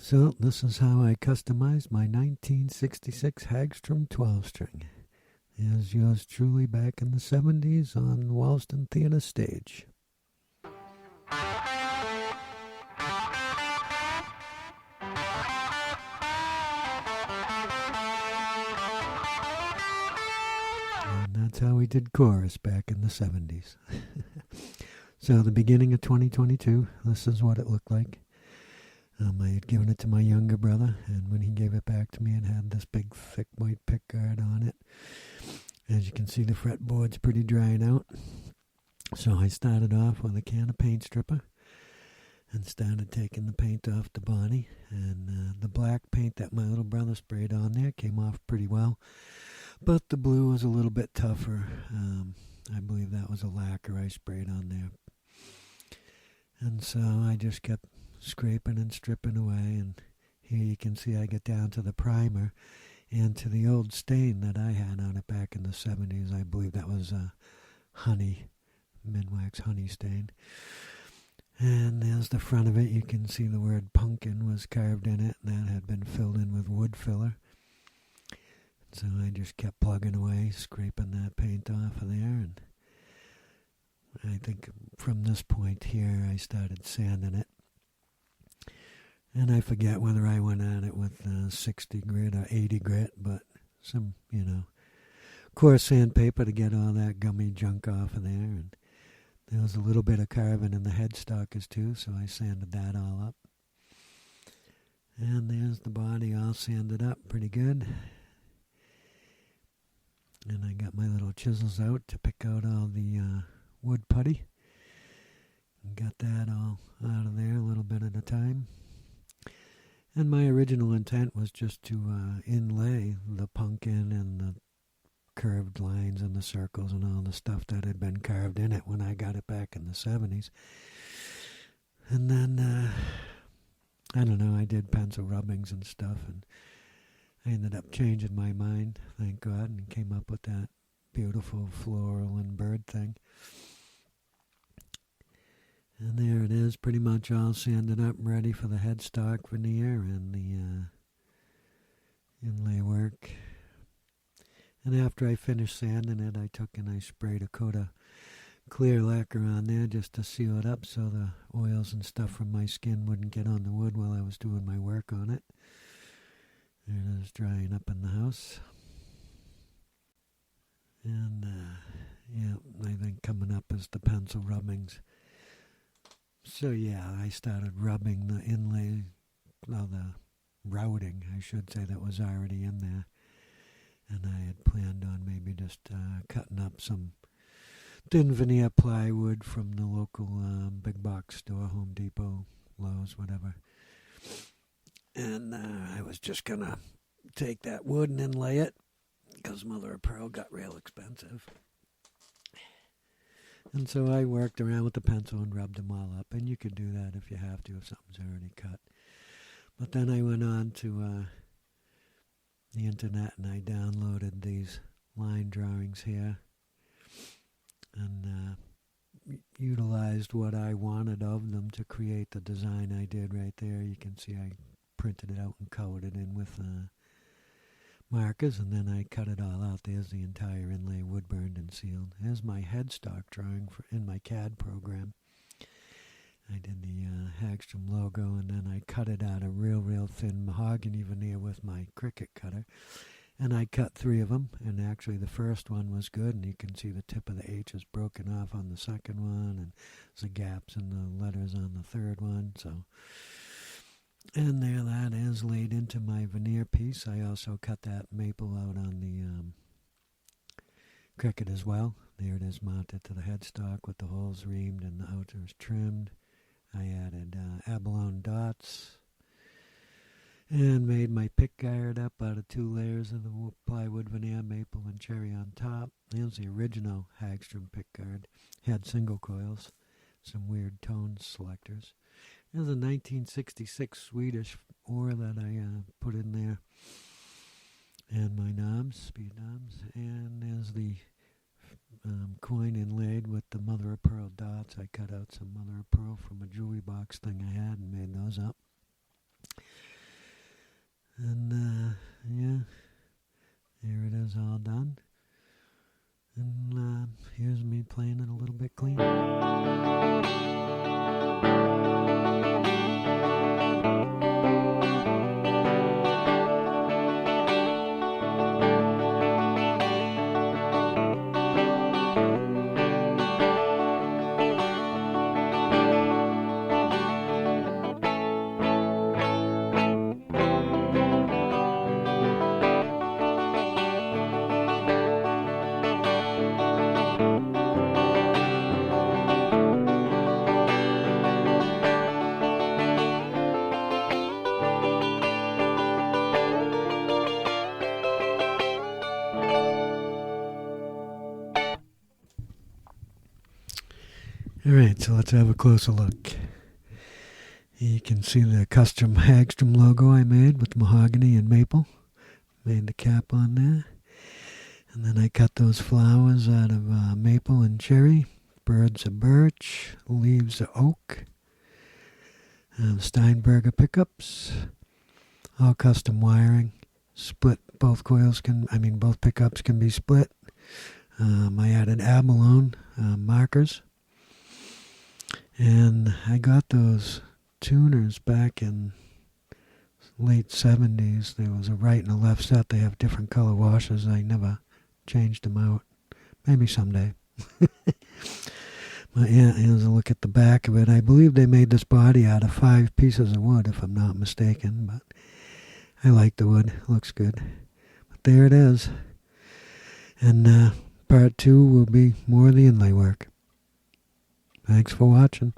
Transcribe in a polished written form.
So this is how I customized my 1966 Hagstrom 12-string. Here's yours truly back in the 70s on Walston Theatre stage. And that's how we did chorus back in the 70s. So the beginning of 2022, this is what it looked like. I had given it to my younger brother, and when he gave it back to me, it had this big, thick white pickguard on it. As you can see, the fretboard's pretty dried out. So I started off with a can of paint stripper and started taking the paint off the body. And the black paint that my little brother sprayed on there came off pretty well. But the blue was a little bit tougher. I believe that was a lacquer I sprayed on there. And so I just kept scraping and stripping away, and here you can see I get down to the primer and to the old stain that I had on it back in the 70s. I believe that was a honey, Minwax honey stain. And there's the front of it. You can see the word Punkin was carved in it, and that had been filled in with wood filler. So I just kept plugging away, scraping that paint off of there, and I think from this point here I started sanding it. And I forget whether I went at it with 60 grit or 80 grit, but some, coarse sandpaper to get all that gummy junk off of there. And there was a little bit of carving in the headstockers too, so I sanded that all up. And there's the body all sanded up pretty good. And I got my little chisels out to pick out all the wood putty. And got that all out of there a little bit at a time. And my original intent was just to inlay the pumpkin and the curved lines and the circles and all the stuff that had been carved in it when I got it back in the 70s. And then, I don't know, I did pencil rubbings and stuff, and I ended up changing my mind, thank God, and came up with that beautiful floral and bird thing. And there it is, pretty much all sanded up, ready for the headstock veneer and the inlay work. And after I finished sanding it, I took and I sprayed a coat of clear lacquer on there just to seal it up so the oils and stuff from my skin wouldn't get on the wood while I was doing my work on it. There it is, drying up in the house. And, I think coming up is the pencil rubbings. So yeah, I started rubbing the inlay, the routing, I should say, that was already in there. And I had planned on maybe just cutting up some thin veneer plywood from the local big box store, Home Depot, Lowe's, whatever. And I was just going to take that wood and inlay it, because mother of pearl got real expensive. And so I worked around with the pencil and rubbed them all up. And you could do that if you have to, if something's already cut. But then I went on to the internet and I downloaded these line drawings here. And utilized what I wanted of them to create the design I did right there. You can see I printed it out and colored it in with markers, and then I cut it all out. There's the entire inlay, wood burned and sealed. There's my headstock drawing in my CAD program. I did the Hagstrom logo, and then I cut it out of real thin mahogany veneer with my Cricut cutter. And I cut 3 of them, and actually the first one was good, and you can see the tip of the H is broken off on the second one, and there's gaps in the letters on the third one, so... And there that is laid into my veneer piece. I also cut that maple out on the Cricut as well. There it is mounted to the headstock with the holes reamed and the outers trimmed. I added abalone dots and made my pickguard up out of 2 layers of the plywood veneer, maple and cherry on top. There's the original Hagstrom pickguard. Had single coils, some weird tone selectors. There's a 1966 Swedish ore that I put in there. And my knobs, speed knobs. And there's the coin inlaid with the mother of pearl dots. I cut out some mother of pearl from a jewelry box thing I had and made those up. Alright, so let's have a closer look. You can see the custom Hagstrom logo I made with mahogany and maple. Made the cap on there. And then I cut those flowers out of maple and cherry. Birds of birch. Leaves of oak. Steinberger pickups. All custom wiring. Split. Both pickups can be split. I added abalone markers. And I got those tuners back in late 70s. There was a right and a left set. They have different color washers. I never changed them out. Maybe someday. But yeah, here's a look at the back of it. I believe they made this body out of 5 pieces of wood, if I'm not mistaken. But I like the wood. It looks good. But there it is. And part 2 will be more of the inlay work. Thanks for watching.